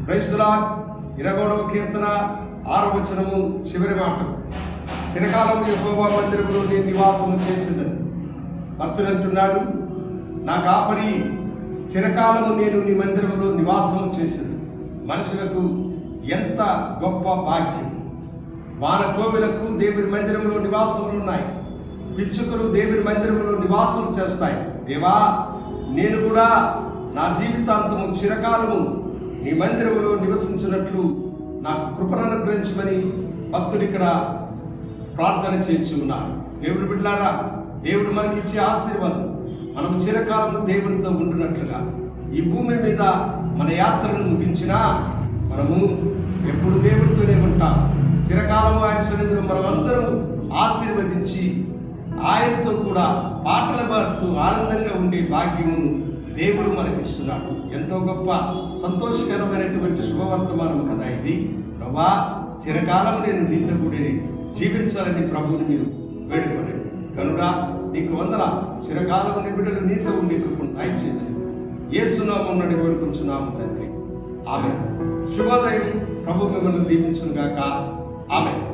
Praise the lord. 20వ కీర్తన 6వ వచనము చివరి మాట. చిరకాలము యెహోవా మందిరములో నేను నివాసము చేసిందని భక్తుడు అంటున్నాడు. నా కాపరి, చిరకాలము నేను నీ మందిరంలో నివాసం చేసింది. మనుషులకు ఎంత గొప్ప భాగ్యం. వాన కోవిలకు దేవుని మందిరంలో నివాసములు ఉన్నాయి. పిచ్చుకలు దేవుని మందిరంలో నివాసం చేస్తాయి. దేవా, నేను కూడా నా జీవితాంతము చిరకాలము నీ మందిరంలో నివసించినట్లు నాకు కృపను అనుగ్రహించమని భక్తుడు ఇక్కడ ప్రార్థన చేయించి ఉన్నాడు. దేవుని బిడ్డలారా, దేవుడు మనకిచ్చే ఆశీర్వాదం మనం చిరకాలము దేవునితో ఉంటున్నట్లుగా ఈ భూమి మీద మన యాత్రను ముగించినా మనము ఎప్పుడు దేవుడితోనే ఉంటాం. చిరకాలము ఆయన సన్నిధిలో మనమందరము ఆశీర్వదించి ఆయనతో కూడా పాటలు పాడుతూ ఆనందంగా ఉండే భాగ్యమును దేవుడు మనకిస్తున్నాడు. ఎంతో గొప్ప సంతోషకరమైనటువంటి శుభవర్తమానం కదా ఇది. ప్రభా, చిరకాలం నేను నీతో కూడా జీవించాలని ప్రభువుని మీరు వేడుకోండి. కనుడా నీకు వందనాలు. చిరకాలం నీ బిడ్డలు నీతో ఉండి కృపను దయచేయమని యేసునామమున వేడుకొంచున్నాము తండ్రి. ఆమేన్. శుభోదయం. ప్రభు మిమ్మల్ని దీవించును గాక. ఆమేన్.